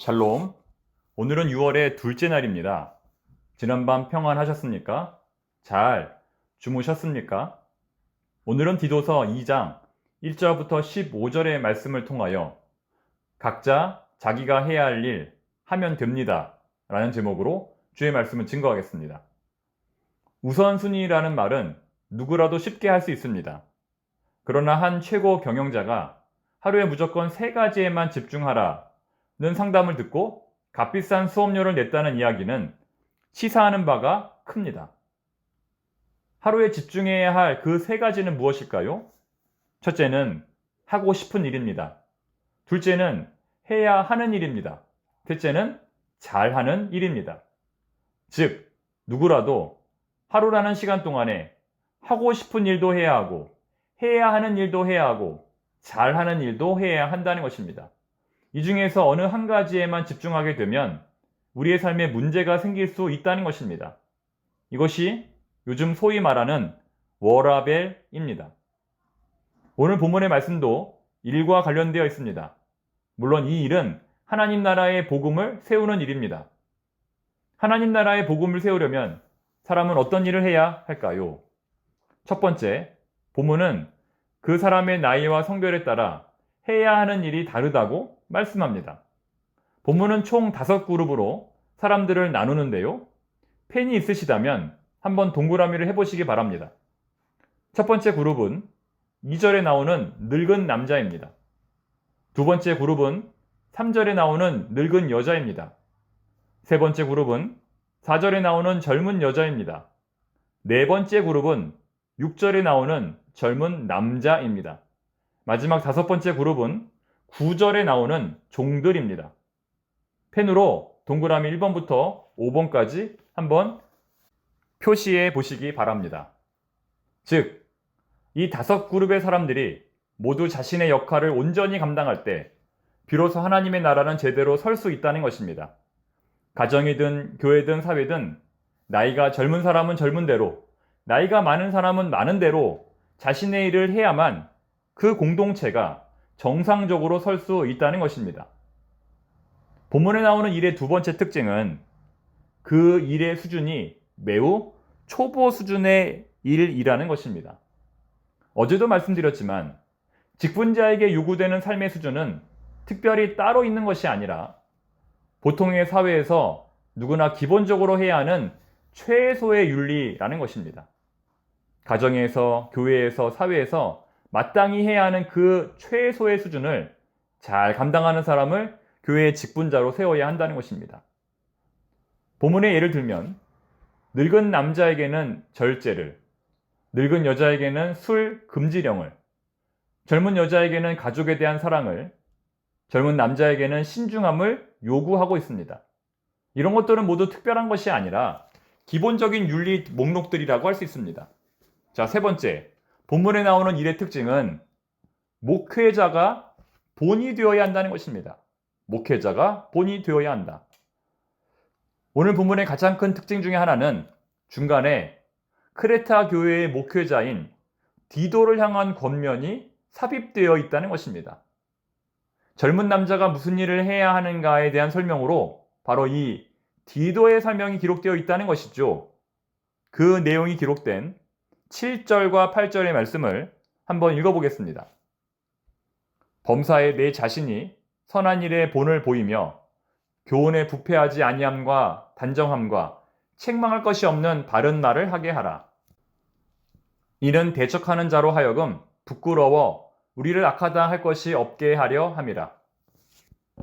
샬롬. 오늘은 6월의 둘째 날입니다. 지난밤 평안하셨습니까? 잘 주무셨습니까? 오늘은 디도서 2장 1절부터 15절의 말씀을 통하여 각자 자기가 해야 할 일 하면 됩니다 라는 제목으로 주의 말씀을 증거하겠습니다. 우선순위라는 말은 누구라도 쉽게 할 수 있습니다. 그러나 한 최고 경영자가 하루에 무조건 3가지에만 집중하라 는 상담을 듣고 값비싼 수업료를 냈다는 이야기는 시사하는 바가 큽니다. 하루에 집중해야 할 그 3가지는 무엇일까요? 첫째는 하고 싶은 일입니다. 둘째는 해야 하는 일입니다. 셋째는 잘하는 일입니다. 즉, 누구라도 하루라는 시간 동안에 하고 싶은 일도 해야 하고 해야 하는 일도 해야 하고 잘하는 일도 해야 한다는 것입니다. 이 중에서 어느 한 가지에만 집중하게 되면 우리의 삶에 문제가 생길 수 있다는 것입니다. 이것이 요즘 소위 말하는 워라밸입니다. 오늘 본문의 말씀도 일과 관련되어 있습니다. 물론 이 일은 하나님 나라의 복음을 세우는 일입니다. 하나님 나라의 복음을 세우려면 사람은 어떤 일을 해야 할까요? 첫 번째, 본문은 그 사람의 나이와 성별에 따라 해야 하는 일이 다르다고 말씀합니다. 본문은 총 5그룹으로 사람들을 나누는데요. 펜이 있으시다면 한번 동그라미를 해보시기 바랍니다. 첫 번째 그룹은 2절에 나오는 늙은 남자입니다. 두 번째 그룹은 3절에 나오는 늙은 여자입니다. 세 번째 그룹은 4절에 나오는 젊은 여자입니다. 네 번째 그룹은 6절에 나오는 젊은 남자입니다. 마지막 5번째 그룹은 9절에 나오는 종들입니다. 펜으로 동그라미 1번부터 5번까지 한번 표시해 보시기 바랍니다. 즉, 이 5그룹의 사람들이 모두 자신의 역할을 온전히 감당할 때 비로소 하나님의 나라는 제대로 설 수 있다는 것입니다. 가정이든 교회든 사회든 나이가 젊은 사람은 젊은 대로, 나이가 많은 사람은 많은 대로 자신의 일을 해야만 그 공동체가 정상적으로 설 수 있다는 것입니다. 본문에 나오는 일의 두 번째 특징은 그 일의 수준이 매우 초보 수준의 일이라는 것입니다. 어제도 말씀드렸지만 직분자에게 요구되는 삶의 수준은 특별히 따로 있는 것이 아니라 보통의 사회에서 누구나 기본적으로 해야 하는 최소의 윤리라는 것입니다. 가정에서, 교회에서, 사회에서 마땅히 해야 하는 그 최소의 수준을 잘 감당하는 사람을 교회의 직분자로 세워야 한다는 것입니다. 본문의 예를 들면 늙은 남자에게는 절제를, 늙은 여자에게는 술 금지령을, 젊은 여자에게는 가족에 대한 사랑을, 젊은 남자에게는 신중함을 요구하고 있습니다. 이런 것들은 모두 특별한 것이 아니라 기본적인 윤리 목록들이라고 할 수 있습니다. 자, 세 번째, 본문에 나오는 일의 특징은 목회자가 본이 되어야 한다는 것입니다. 목회자가 본이 되어야 한다. 오늘 본문의 가장 큰 특징 중에 하나는 중간에 크레타 교회의 목회자인 디도를 향한 권면이 삽입되어 있다는 것입니다. 젊은 남자가 무슨 일을 해야 하는가에 대한 설명으로 바로 이 디도의 설명이 기록되어 있다는 것이죠. 그 내용이 기록된 7절과 8절의 말씀을 한번 읽어보겠습니다. 범사에 내 자신이 선한 일에 본을 보이며 교훈에 부패하지 아니함과 단정함과 책망할 것이 없는 바른 말을 하게 하라. 이는 대적하는 자로 하여금 부끄러워 우리를 악하다 할 것이 없게 하려 함이라.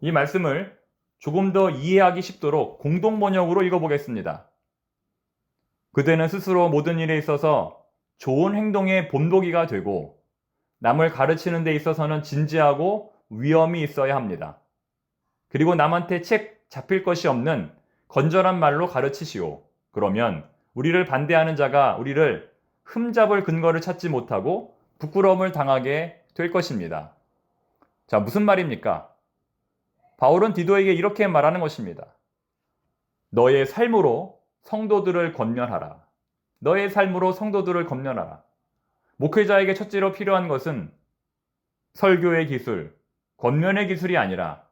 이 말씀을 조금 더 이해하기 쉽도록 공동번역으로 읽어보겠습니다. 그대는 스스로 모든 일에 있어서 좋은 행동의 본보기가 되고 남을 가르치는 데 있어서는 진지하고 위엄이 있어야 합니다. 그리고 남한테 책 잡힐 것이 없는 건전한 말로 가르치시오. 그러면 우리를 반대하는 자가 우리를 흠잡을 근거를 찾지 못하고 부끄러움을 당하게 될 것입니다. 자, 무슨 말입니까? 바울은 디도에게 이렇게 말하는 것입니다. 너의 삶으로 성도들을 권면하라. 너의 삶으로 성도들을 권면하라. 목회자에게 첫째로 필요한 것은 설교의 기술, 권면의 기술이 아니라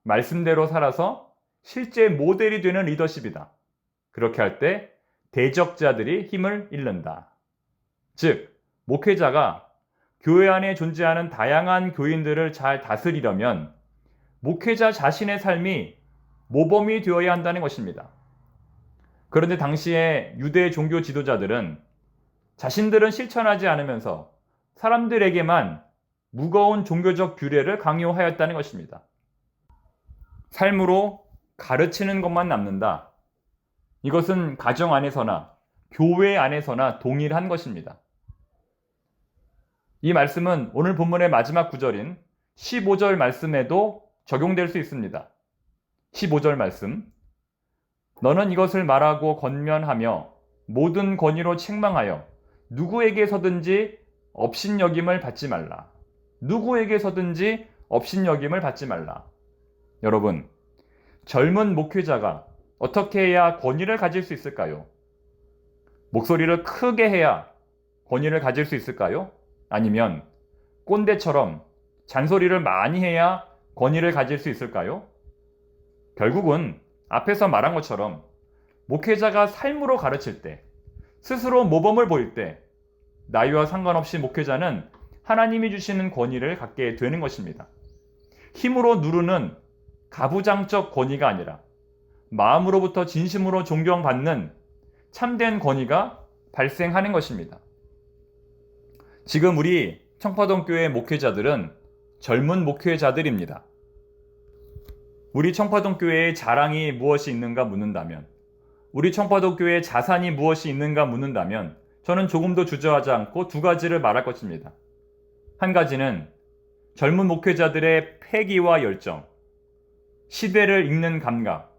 말씀대로 살아서 실제 모델이 되는 리더십이다. 그렇게 할 때 대적자들이 힘을 잃는다. 즉, 목회자가 교회 안에 존재하는 다양한 교인들을 잘 다스리려면 목회자 자신의 삶이 모범이 되어야 한다는 것입니다. 그런데 당시에 유대 종교 지도자들은 자신들은 실천하지 않으면서 사람들에게만 무거운 종교적 규례를 강요하였다는 것입니다. 삶으로 가르치는 것만 남는다. 이것은 가정 안에서나 교회 안에서나 동일한 것입니다. 이 말씀은 오늘 본문의 마지막 구절인 15절 말씀에도 적용될 수 있습니다. 15절 말씀. 너는 이것을 말하고 권면하며 모든 권위로 책망하여 누구에게서든지 업신여김을 받지 말라. 누구에게서든지 업신여김을 받지 말라. 여러분, 젊은 목회자가 어떻게 해야 권위를 가질 수 있을까요? 목소리를 크게 해야 권위를 가질 수 있을까요? 아니면 꼰대처럼 잔소리를 많이 해야 권위를 가질 수 있을까요? 결국은 앞에서 말한 것처럼 목회자가 삶으로 가르칠 때, 스스로 모범을 보일 때 나이와 상관없이 목회자는 하나님이 주시는 권위를 갖게 되는 것입니다. 힘으로 누르는 가부장적 권위가 아니라 마음으로부터 진심으로 존경받는 참된 권위가 발생하는 것입니다. 지금 우리 청파동교회 목회자들은 젊은 목회자들입니다. 우리 청파동교회의 자랑이 무엇이 있는가 묻는다면, 우리 청파동교회의 자산이 무엇이 있는가 묻는다면 저는 조금도 주저하지 않고 두 가지를 말할 것입니다. 한 가지는 젊은 목회자들의 패기와 열정, 시대를 읽는 감각,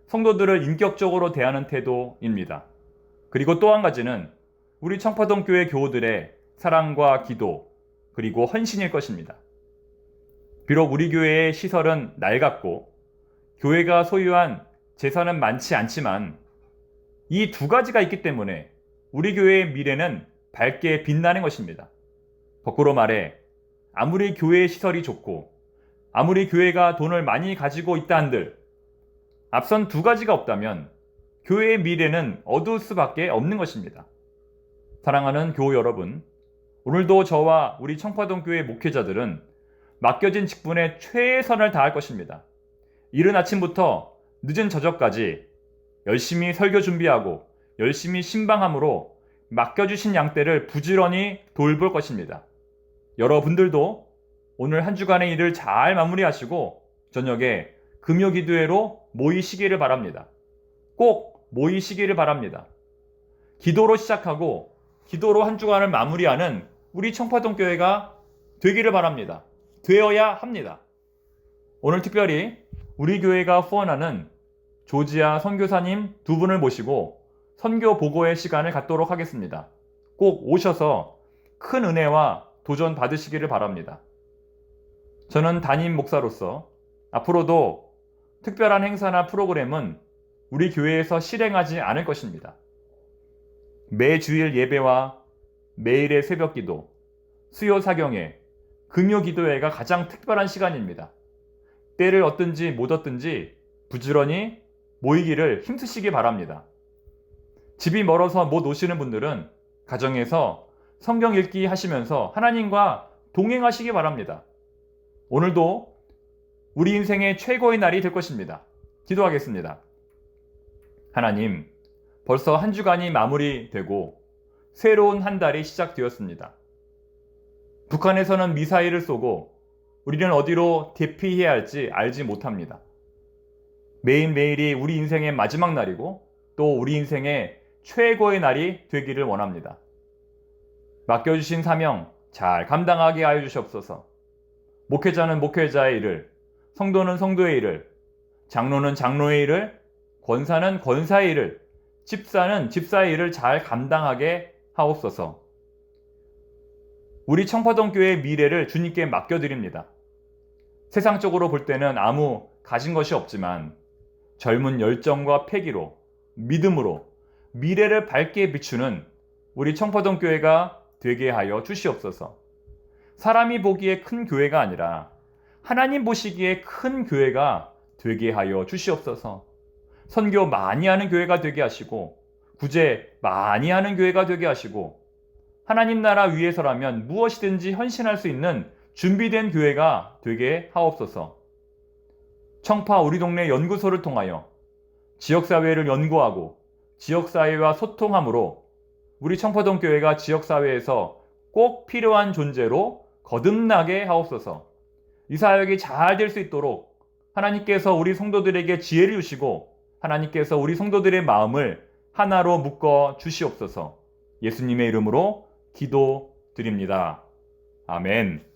성도들을 인격적으로 대하는 태도입니다. 그리고 또 한 가지는 우리 청파동교회 교우들의 사랑과 기도, 그리고 헌신일 것입니다. 비록 우리 교회의 시설은 낡았고 교회가 소유한 재산은 많지 않지만 이 두 가지가 있기 때문에 우리 교회의 미래는 밝게 빛나는 것입니다. 거꾸로 말해 아무리 교회의 시설이 좋고 아무리 교회가 돈을 많이 가지고 있다 한들 앞선 두 가지가 없다면 교회의 미래는 어두울 수밖에 없는 것입니다. 사랑하는 교우 여러분, 오늘도 저와 우리 청파동교회 목회자들은 맡겨진 직분에 최선을 다할 것입니다. 이른 아침부터 늦은 저녁까지 열심히 설교 준비하고 열심히 신방함으로 맡겨주신 양떼를 부지런히 돌볼 것입니다. 여러분들도 오늘 한 주간의 일을 잘 마무리하시고 저녁에 금요 기도회로 모이시기를 바랍니다. 꼭 모이시기를 바랍니다. 기도로 시작하고 기도로 한 주간을 마무리하는 우리 청파동교회가 되기를 바랍니다. 되어야 합니다. 오늘 특별히 우리 교회가 후원하는 조지아 선교사님 두 분을 모시고 선교 보고의 시간을 갖도록 하겠습니다. 꼭 오셔서 큰 은혜와 도전 받으시기를 바랍니다. 저는 담임 목사로서 앞으로도 특별한 행사나 프로그램은 우리 교회에서 실행하지 않을 것입니다. 매주일 예배와 매일의 새벽기도, 수요 사경회, 금요 기도회가 가장 특별한 시간입니다. 때를 얻든지 못 얻든지 부지런히 모이기를 힘쓰시기 바랍니다. 집이 멀어서 못 오시는 분들은 가정에서 성경 읽기 하시면서 하나님과 동행하시기 바랍니다. 오늘도 우리 인생의 최고의 날이 될 것입니다. 기도하겠습니다. 하나님, 벌써 한 주간이 마무리되고 새로운 한 달이 시작되었습니다. 북한에서는 미사일을 쏘고 우리는 어디로 대피해야 할지 알지 못합니다. 매일매일이 우리 인생의 마지막 날이고 또 우리 인생의 최고의 날이 되기를 원합니다. 맡겨주신 사명 잘 감당하게 하여 주시옵소서. 목회자는 목회자의 일을, 성도는 성도의 일을, 장로는 장로의 일을, 권사는 권사의 일을, 집사는 집사의 일을 잘 감당하게 하옵소서. 우리 청파동교회의 미래를 주님께 맡겨드립니다. 세상적으로 볼 때는 아무 가진 것이 없지만 젊은 열정과 패기로, 믿음으로 미래를 밝게 비추는 우리 청파동교회가 되게 하여 주시옵소서. 사람이 보기에 큰 교회가 아니라 하나님 보시기에 큰 교회가 되게 하여 주시옵소서. 선교 많이 하는 교회가 되게 하시고 구제 많이 하는 교회가 되게 하시고 하나님 나라 위해서라면 무엇이든지 헌신할 수 있는 준비된 교회가 되게 하옵소서. 청파 우리 동네 연구소를 통하여 지역사회를 연구하고 지역사회와 소통함으로 우리 청파동 교회가 지역사회에서 꼭 필요한 존재로 거듭나게 하옵소서. 이 사역이 잘 될 수 있도록 하나님께서 우리 성도들에게 지혜를 주시고 하나님께서 우리 성도들의 마음을 하나로 묶어 주시옵소서. 예수님의 이름으로 기도드립니다. 아멘.